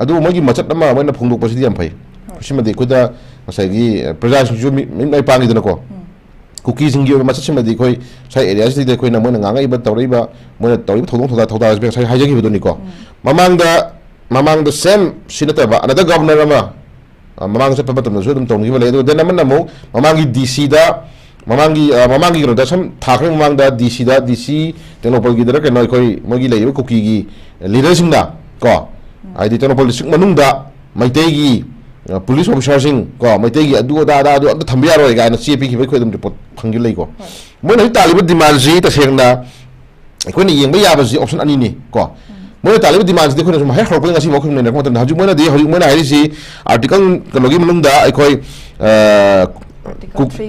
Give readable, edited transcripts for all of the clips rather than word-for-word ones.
adu magi machat nama mana phongdok pasidi am phai simadi kuda masagi praja singju mai pangi dana ko cookie singi machat simadi koi sai area sidi koi na mona nganga iba tawriba mona tawriba thodong thoda be sai haijagi bedoni ko mamangda sem sinata ba another governor ama mamang sa pabatam so dum tawni bale do dena manna mo mamangi DC da mamangi no da sam thakre mamangda DC tenopol gi dara ke noi koi mogi leiba cookie gi leader singda ko ai tenopol district manungda maitei gi police officer sing ko maitei gi adu da thambiya roi ga na CP ki khoi dum report phangi lei ko mo na talibu demand ji ta sengna ko ni yeng ba ya ba ji option ani ni ko mo talibu demand ji ko na ma hor ko ngasi mo khum ne ko tan haju mo na di haju mo na ai si article ko logi manungda ai khoi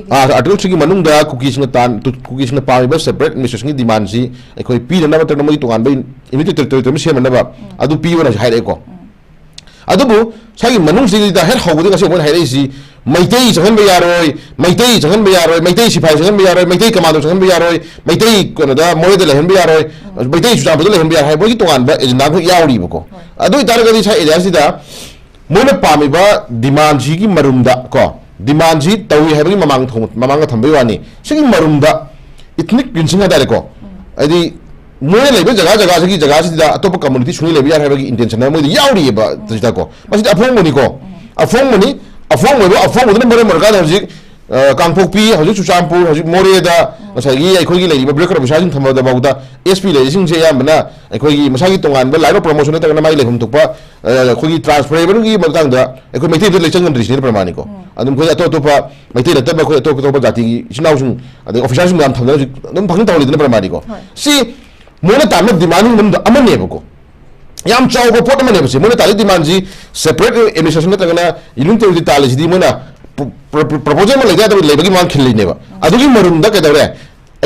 article 3 ki manungda cookies na tan cookies na pa ba separate administration ki demand ji ai khoi pi na ba tan mo tungan ba imiti territory sem na ba adu pi wa na hai re ko adubu sagi manung si da her hawudi ngasi mo hai re si maitei jangan ba yaroi maitei sifai jangan ba yaroi maitei kamado jangan ba yaroi maitei ko na da mo de lehen ba yaroi maitei su jambu de lehen ba yaroi bo ki tungan ba ejna ko yauri ko adu itar ga di sai area si da mo na pami ba demand ji ki marumda ko demand ji tawi hai ba mamang thambai wani sigi marumda ethnic cleansing da ko adi मोने लेबे जगह से अतोप community सुनी लेबे यार है intention है मोदी यावरी बा तजिदा को मसिद अफोंग मनी को अफोंग मदन मरे मरगा हजिक कांगपोकपी हजिक चुचामपुर हजिक मोरेदा मसागी अखोगी लेबे ब्रेकर बिसाजिन थमदा बाउदा एसपी लेजिंग से यामना अखोगी मसागी तोंगान बे लाइव प्रमोशन तगना माइ लेखम तुपा अखोगी ट्रांसफरेबल की मतंगदा अखोई मैथि दे लेचंगन द्रिसनि प्रमाणि को अदुम खोई अतोपा मैथि लतबा खोई अतोपा जाति की सिनाउसुं अदे ऑफिसर्स नाम थमदा अदुम फंग तौलिदन प्रमाणि को सी मोने तामे डिमांडिंग मन अमने बको याम चाव को पोट मने बसे मोने ताली डिमांड जी सेपरेट एडमिनिस्ट्रेशन तगना इलुन तेउदि ताले जी मोना प्रपोजल में लेगा तो लेबगी मान खिल लेनेबा अदुगी मरुम दा कदरे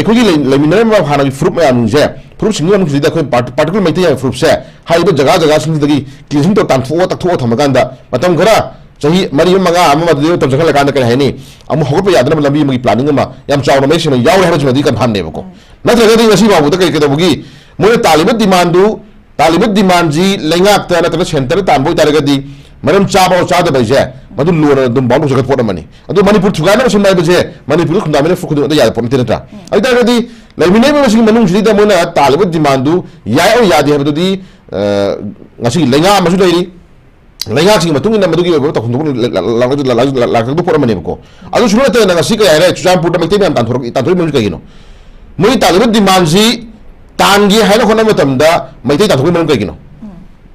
अखोगी लेमिनर मा हाना फ्रूट मयाम जे फ्रूट सिंग मन खिदा कोई पार्टिकल मैते फ्रूट से हाइबो जगह सिंग दगी क्लीनिंग तो तांथो तथो थमगांदा मतम खरा चाही मरी मंगा अमा मदि तो जखल कांदा करे हैनी अमु होगप यादना लंबी मगी प्लानिंग मा याम चाव में से याव है जमदी kan hanne bako natraga di ngasi babu da kai kada bugi mone talibat demand ji lengak ta na ta center tan boy taraga di maram chaba cha da bai je madu lura dum balu jagat pora mani adu manipur thugana sun bai je manipur khunda mene fuku da ya pom tinata ai da di laimine ba sing manung ji da mona talibat demand ya o ya di ha di ngasi lenga masu dai lenga sing matung na madugi ba ta khundu la du pora mani ko adu shuru ta na ngasi ka ya re chujampur da mai te tan thori mun ka gino moi talibat demand ji tangi haina khona matamda maitei tan thoi man kai kino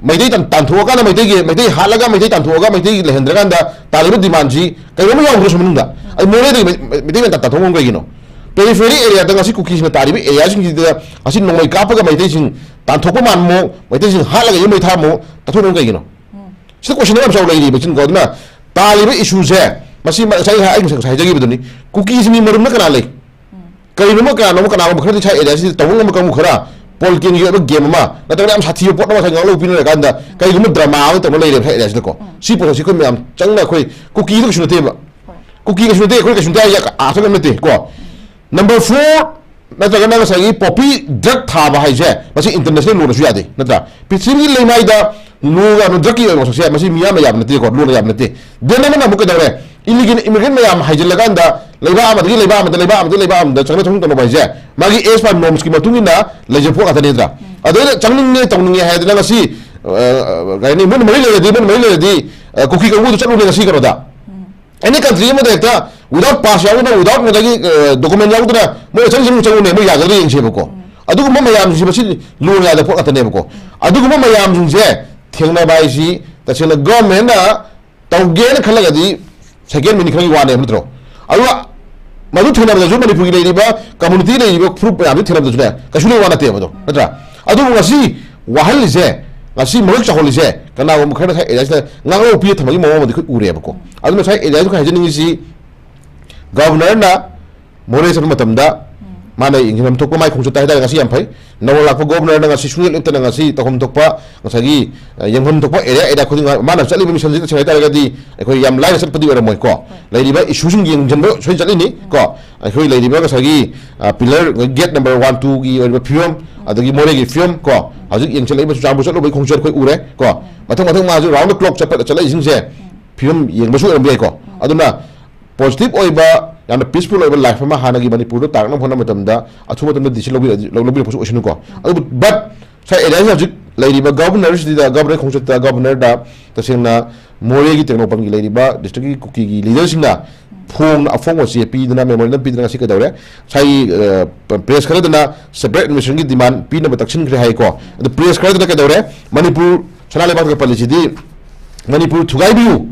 maitei tan thoga na maitei halaga maitei tan thoga maitei lehendra ganda talibat demand ji kai mo yaw gros manunda ai more de maitei tan thong kai kino periphery area da ngasi cookies na talibat area sing ji da asin nongoi kapaga maitei sing tan thokpa man mo maitei sing halaga yemai tha mo ta thoi kai kino सी question am saw lai bachin ko na talibat issue se masi sai ai sai jagi bedoni cookies ni marum na kana lai kai no ka no kana mo khari chai area si tawung mo ka mu khara polking yo game ma na ta am sathi pot ma thang lo pin na kan da kai mo drama ma ta mo lai re area si ko si po si ko me am chang na khoi cookie ko shunu te ba cookie ko shunu te ko shunu te ya a sa me te ko number 4 na ta na sa gi poppy drug tha ba hai je masi international lo su ya de na ta pitching lai mai da lu ga no drug yo so se masi miya ma ya na te ko lu na ya na te de na na mo ka da re illegal immigrant ma ya hai je la kan da leiba am da changna chung to no bai je magi as par norms ki matung ina leje pho ka ne dra ade changning ne tongning he da ngasi ga ni mun mai le di cookie ka u chalu ne ngasi ka da any country ma da ta without pass yaw na without me da document yaw da mo changing chung ne mo ya ga ri yeng che ko adu ko ma yam ji ba si lu ya da pho ka ne ko adu ko ma yam jung je thengna bai si ta chela government na tawge na khala ga di second minute khang wa ne mutro alu madu thena da jo manipur gi leiba community leiba fruit ya bi thena da juna ka shule wana te mado natra adu ngasi wahal je ngasi morok chahol je kana wo khana khai eda ngalo pi thama gi mo mo di ure ba ko adu na sai eda ju khai jeni si governor na more sa matam da mana ingin untuk pemain khusus tadi dengan si ampai nawalak gubernur dengan si sulit itu dengan si tokom tokpa ngasagi yang pun tokpa area khusus mana sekali misalnya kita cerita lagi aku yang lain seperti pedi orang mereka lagi ba isu yang jember soal jadi ini kok aku lagi ba ngasagi pillar gate number 1 2 gi orang film atau gi more gi film kok ajuk yang celai masuk campur selalu khusus aku ure kok matang maju round the clock cepat celai ising se film yang masuk orang biaya kok aduna positif oi ba yang peaceful over life ma hana gi manipur ta na phona matam da athu matam di lobi posu osinu ko but sai area ha jik lairi ba governor si da governor khongset da governor da ta singna more gi tekno pang gi lairi ba district gi kuki gi leader singna phong afong o cp dana memorial pi dana si ka dawre sai press kare dana separate mission gi demand pi na bataksin kre hai ko the press kare dana ka dawre manipur chanale ba ka policy di manipur thugai biu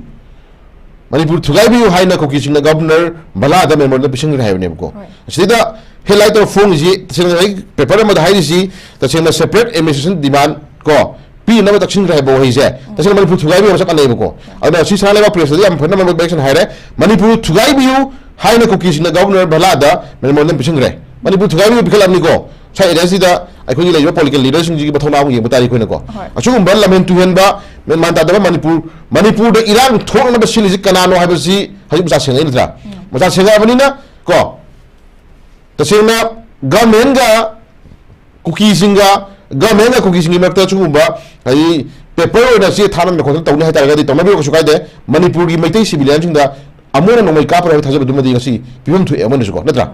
manipur thugai biu haina ko kising na governor bala da member da pising hai ne ko sida highlight of phone ji sing paper ma da hai ji ta sing na separate administration demand ko pi na ba taksin hai bo hi je ta sing manipur thugai biu sa ka nei ko ada si sale ba press da am phana ma election hai re manipur thugai biu haina ko kising na governor bala da member da pising re manipur thugai biu bikhalam ni ko sai da sida akhoi le political leaders sing ji ba thona mu ye batari ko ne ko achum bal lamen tu hen ba men man ta da manipur da iran thong na ba sili ji kanano ha ba si haji musa sengai nitra musa senga bani na ko ta singna government ga kuki singa makta chu ba ai paper na si thana me ko ta ne ta ga di to na bi ko su kai de manipur gi maitai civilian sing da amona no mai ka pra thaja du ma di ngasi pibum thu e mon su ko natra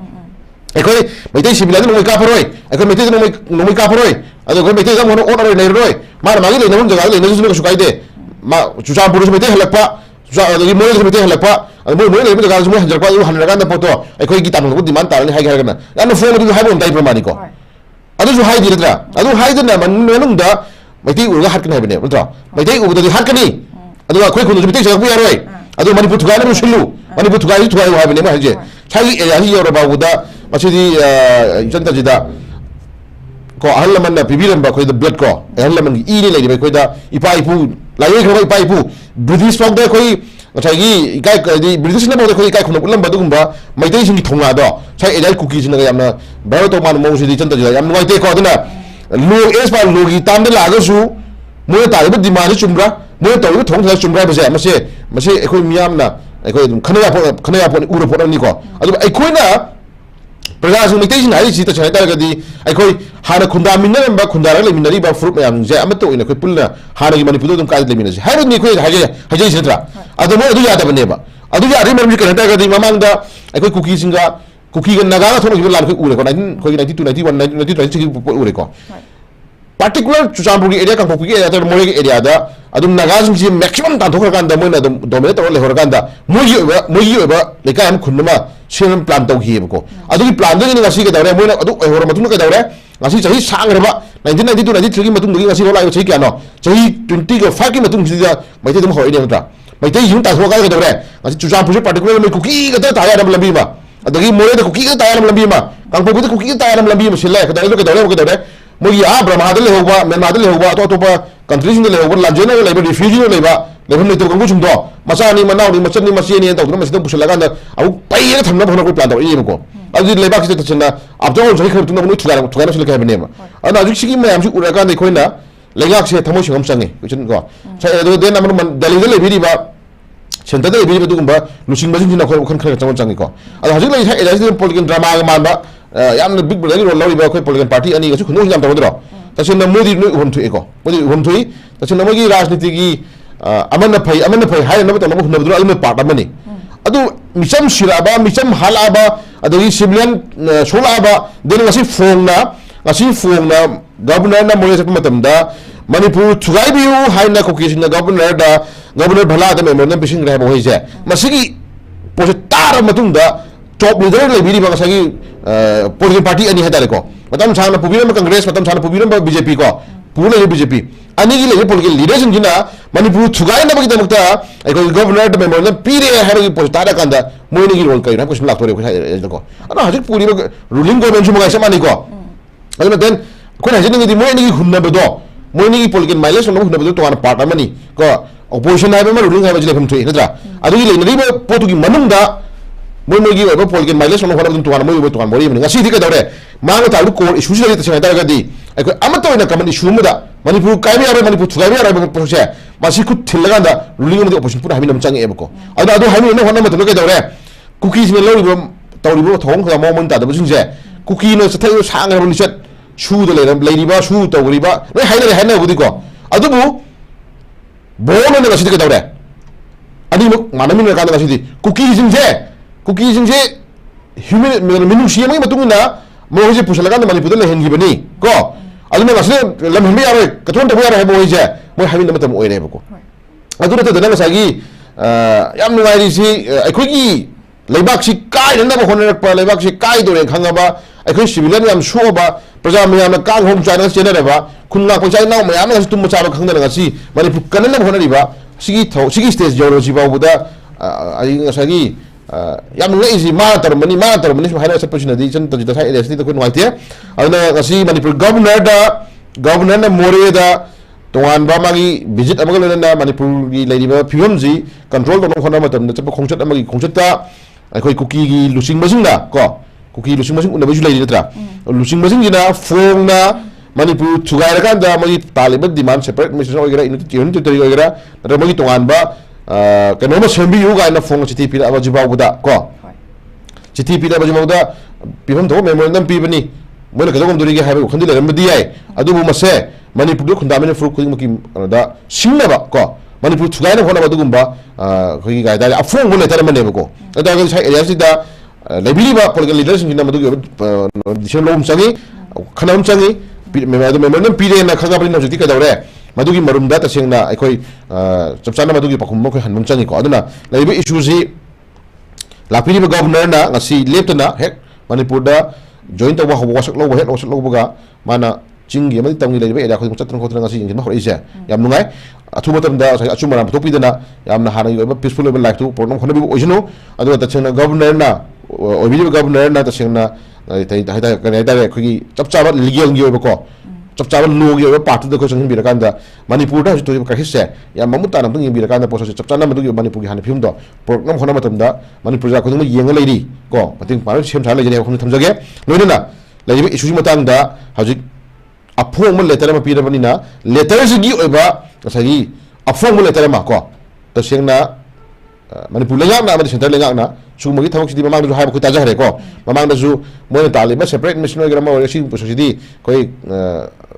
ekoi maitai civilian no mai ka paroi ekoi maitai no mai ka paroi ado ko maitai ga mo no order nei roi mar magi le namon jaga le nei su ko su kai de ma chucham puru maitai halakpa adi mo maitai halakpa ado mo le jaga su mo hanjar pa u hanra ga na poto ekoi gi tan ko demand ta ni hai ga na ya no phone du hai bon dai pramani ko adu su hai di ra adu hai da man menung da maitai u ga hat kan hai bane ntra maitai u da di hat kan ni adu ko ko du maitai jaga bu ya roi adu manipur thugai na sulu manipur thugai hai bane ma ha je chai ya hi yor ba guda masidi janta jida ko ahalaman na pibiram ba koi da blood ko ahalaman i ni lai ba koi da ipa ipu lai ko ipa ipu british fog da koi chai gi kai di british na ba koi kai khun ulam ba dugum ba maitai sing thonga do chai edai cookies na yamna ba to man mo sidi janta jida yam noi te ko dana lo es ba lo gi tam da la ga su mo ta ba di ma ni chumra mo ta ba thong da chumra ba se ma se ekoi miyam na ekoi khana ya pho uro pho ni ko adu ekoi na प्रजासु मिटेशन हाई सी तछाय तारगदी अखोई हाना खुंदा मिनरम बा खुंदा रले मिनरी बा फ्रूट मयाम जे अमतो इन खै पुलना हाना गी मनिपुर दम काज लेमिनसी हारो नि खै हाजे हाजे सेत्रा अदो मो अदु यादा बनेबा अदु या रि मरम जी कनता गदी ममांगदा अखोई कुकी सिंगा कुकी ग नगा थोनो gi lan खै उरे को 19 92 91 92 93 उरे को particular chuchambu gi area ka ko gi area ta mo gi area da adum naga sing ji maximum ta thokra kan da mo na dum dominate tor le hor kan da mo gi ba le ka am khunma sim plan to gi ko adu gi plan de ni ngasi ke dawre mo na adu hor matung ke dawre ngasi chahi sang re ba 1992 93 gi matung gi ngasi ho lai chahi kya no chahi 20 ga 5 gi matung ji da mai te dum ho ine ta mai te yung ta thoka ke dawre ngasi chuchambu particular me kuki ga ta ya da lambi ma adu gi mo de kuki ga ta ya lambi ma kang po gi kuki ga ta ya lambi ma sila ke dawre मोगी आ ब्रह्माद ले होबा मेनमाद ले होबा तो countries ले होबा लाजेना ले लेबा रिफ्यूजी ले लेबा लेबन ने तो कंगु सुंदो मसानी मनाउनी मचनी मसीनी तो न मसिदम पुसला गांदा अब पाइए थमना भनो को प्लान तो ये को अब लेबा कि तछना अब तो जई खर तुन नु थुगा न ले बने अन अजु सिगी मयाम सु उरा गांदा खोइना लेगाक से थमो सिगम संगे कुचन को साइ दो दे नमन दिल्ली ले बिरिबा सेंटर ले बिरिबा दुगुंबा लुसिंग बजिन जिना खर खन खर चमन संगे को अब हजि ले साइ पॉलिटिकल ड्रामा गा मानबा यामन बिग ब्रदर रोल लौरी बा कोई पॉलिटिकल पार्टी अनि गसु खुनु जाम तबदरो तसिन मोदी नु होम थुए को मोदी होम थुई तसिन मोगी राजनीति की अमन फै हाय न बत न हुनबदरो अलम पार्ट अमनी अदु मिचम सिराबा मिचम हालाबा अदगी सिविलियन सोलाबा देन गसि फोंगना गवर्नर ना मोले सप मतमदा मणिपुर थुगाई बिउ हायना कोकेसिन गवर्नर भला द मेमोर न बिसिंग रहबो होइसे मसिगी पोजे तार मतुंदा टॉप लीडर ले बिरी बा सगी पॉलिटिकल पार्टी अनि हेदाले को मतम साना पुबिरम कांग्रेस मतम साना पुबिरम बीजेपी को पुले बीजेपी अनि गी ले पॉलिटिकल लीडर्स जिना मणिपुर थुगाई न बगी दमकता एको गवर्नर द मेमोर न पीरे हेरगी पोस्टारा कांदा मोइनी गी रोल कई ना क्वेश्चन लाक्तोरे को अना हजिक पूरी रूलिंग गवर्नमेंट जुमगा समानी को अदन देन कोन हजिन गी मोइनी गी हुन्ना बदो मोइनी गी पॉलिटिकल माइलेज न हुन्ना बदो तो अन पार्ट अमनी को ऑपोजिशन हाइबे में रूलिंग हाइबे जिले हम थुई नद्रा अदुगी ले नरिबो पोतुगी मनुंदा ꯃꯣꯏꯒꯤ ꯑꯣꯏꯕ ꯄꯣꯂꯤꯇꯤꯀꯦꯜ ꯃꯥꯏꯂꯦꯖ ꯑꯃ ꯍꯣꯠꯅꯕ ꯇꯣꯉꯥꯟꯅ ꯃꯣꯏ ꯇꯣꯉꯥꯟ ꯃꯔꯤ ꯑꯃꯅꯤ ꯉꯁꯤꯗꯤ ꯀꯩꯗꯧꯔꯦ ꯃꯥꯡꯕ ꯇꯥꯕ ꯀꯣꯔ ꯏꯁꯨꯁꯤ ꯂꯩ ꯇꯁꯦꯡꯅ ꯍꯥꯏꯇꯥꯔꯒꯗꯤ ꯑꯩꯈꯣꯏ ꯑꯃꯠꯇ ꯑꯣꯏꯅ ꯀꯃꯟ ꯏꯁꯨ ꯑꯃꯗ ꯃꯅꯤꯄꯨꯔ ꯀꯥꯏꯕ ꯌꯥꯔꯣꯏ ꯃꯅꯤꯄꯨꯔ ꯊꯨꯒꯥꯏꯕ ꯌꯥꯔꯣꯏ ꯄꯣꯠꯁꯦ ꯃꯁꯤ ꯈꯨꯠ ꯊꯤꯜꯂꯀꯥꯟꯗ ꯔꯨꯂꯤꯡ ꯑꯃꯗꯤ ꯑꯣꯄꯣꯖꯤꯁꯟ ꯄꯨꯟꯅ ꯍꯥꯏꯃꯤꯟꯅꯕ ꯆꯪꯉꯛꯑꯦꯕꯀꯣ ꯑꯗꯨ ꯍꯥꯏꯃꯤꯟꯅ ꯍꯣꯠꯅꯕ ꯃꯇꯝꯗ ꯀꯩꯗꯧꯔꯦ ꯀꯨꯀꯤꯁꯤꯡꯅ ꯂꯧꯔꯤꯕ ꯇꯧꯔꯤꯕ ꯊꯧꯑꯣꯡ ꯈꯔ ꯃꯑꯣꯡ ꯇꯥꯗꯕꯁꯤꯡꯁꯦ ꯀꯨꯀꯤꯅ ꯆꯠꯊꯔꯤꯕ ꯁꯥꯡꯈ꯭ꯔꯕ ꯂꯤꯆꯠ ꯁꯨꯗ ꯂꯩꯔꯤꯕ ꯁꯨ ꯇꯧꯔꯤꯕ ꯂꯣꯏ ꯍꯥꯏꯅꯕꯨꯗꯤꯀꯣ ꯑꯗꯨꯕꯨ ꯕꯣꯜ ꯑꯣꯏꯅ ꯉꯁꯤꯗꯤ ꯀꯩꯗꯧꯔꯦ ꯑꯅꯤꯃꯛ ꯃꯥꯟꯅꯃꯤꯟꯅꯔꯀꯥꯟꯗ ꯉꯁꯤꯗꯤ ꯀꯨꯀꯤꯁꯤꯡꯁꯦ ꯃꯤꯅꯨꯡꯁꯤ ꯑꯃꯒꯤ ꯃꯇꯨꯡ ꯏꯟꯅ ꯃꯣꯏꯁꯦ ꯄꯨꯁꯜꯂꯀꯥꯟꯗ ꯃꯅꯤꯄꯨꯔꯗ ꯂꯩꯍꯟꯈꯤꯕꯅꯤ ꯀꯣ ꯑꯗꯨꯅ ꯉꯁꯤꯗꯤ ꯂꯝꯍꯟꯕ ꯌꯥꯔꯣꯏ ꯀꯊꯣꯟ ꯇꯧꯕ ꯌꯥꯔꯣꯏ ꯍꯥꯏꯕ ꯃꯣꯏꯁꯦ ꯃꯣꯏ ꯍꯥꯏꯃꯤꯟꯅꯕ ꯃꯇꯝ ꯑꯣꯏꯔꯦꯕꯀꯣ ꯑꯗꯨ ꯅꯠꯇꯗꯅ ꯉꯁꯥꯏꯒꯤ ꯌꯥꯝ ꯅꯨꯡꯉꯥꯏꯔꯤꯁꯤ ꯑꯩꯈꯣꯏꯒꯤ ꯂꯩꯕꯥꯛꯁꯤ ꯀꯥꯏꯅꯅꯕ ꯍꯣꯠꯅꯔꯛꯄ ꯂꯩꯕꯥꯛꯁꯤ ꯀꯥꯏꯗꯣꯔꯦ ꯈꯪꯉꯕ ꯑꯩꯈꯣꯏ ꯁꯤꯚꯤꯂꯤꯌꯟ ꯌꯥꯝ ꯁꯣꯛꯑꯕ प्रजा मैम कांग होम चाइना चेनरबा खुन्ना पंचायत नाव मैम तुम चाब खंगना ngasi manipur kanana honariba sigi stage geology bawda ngasagi yam ngai ma tarmani haina sapusina di chan tajida sai area sti ko noite aduna ngasi manipur governor na more da tongan ba magi visit amagal na manipur gi leiriba phimji control to khona matam na chapa khongchat amagi khongchatta akhoi kuki gi lusing masingda ko kuki lusing masing unabasu leiri natra lusing masing jina form na manipur thugai kan da magi taliban demand separate mission ogera unit teri ogera natra magi tongan ba kano ma sembi yu ga na form chithi pira abaji bawda ko chithi pira abaji bawda piham do memorandum pi bani moina kadagom duri ge haiba khandi leram di ai adu bu mase manipur do khunda mena furu khuding maki da singna ba ko manipur thugai na hona ba dugumba khoi ga da afong bo letar mane ba ko da ga sai area sida lebiliba political leaders in the madu lom changi khanam changi memorandum pire na khanga bali na juti ka dawre madugi marumda ta sengna aikoi chapchana madugi pakhum mo khoi hanmung changi ko aduna laiba issue si lapiri ba governor na ngasi leptana hek manipur da join ta wa wasak lo hek wasak lo ga mana chingi amadi tamgi laiba area khoi chatran khotran ngasi ingin ma khoi ise yam nungai athu matam da sai achu maram topi dana yamna hana yoba peaceful life to pornom khona bi oisino adu ta chena governor na obijo governor na ta sengna haida kanai da khoi chapchaba legal gi oba ko chapchaba lo gi oba part da ko changin bi rakanda manipur da to ka hisse ya mamuta na tung bi rakanda poso chapchana madu manipur gi hana phim do program khona matam da manipur ja khudung yenga leiri ko pating par sem tha leijani khum thamjage loina laiba issue matang da hajik afong mon letter ma pira bani na letter gi oba sagi afong mon letter ma ko ta sengna manipur lenga na ma center lenga na sumagi thawak sidi mamang du hai ko taja hare ko mamang da su moina taliba separate mission gra ma ori sing puso sidi koi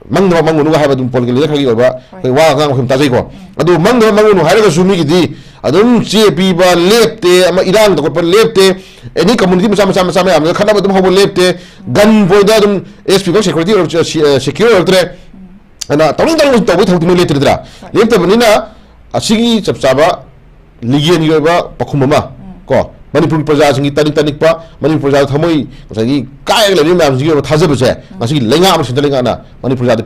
mangno nu hai ba dum political leader khagi oba koi wa gang khum tajai ko adu mangno nu hai ga sumi gi di adum CP ba lepte ama iran da ko par lepte any community masa am khana ba dum hobo lepte gun boida dum SP ko security or secure order ana tawin dang to bo thawti no lepte dra lepte banina asigi chapchaba ligian gi oba pakhum ma ko manipur praja singi tanik pa manipur praja thamoi ngasi kai le rim yam ji thajabse ngasi lenga am sin lenga na manipur praja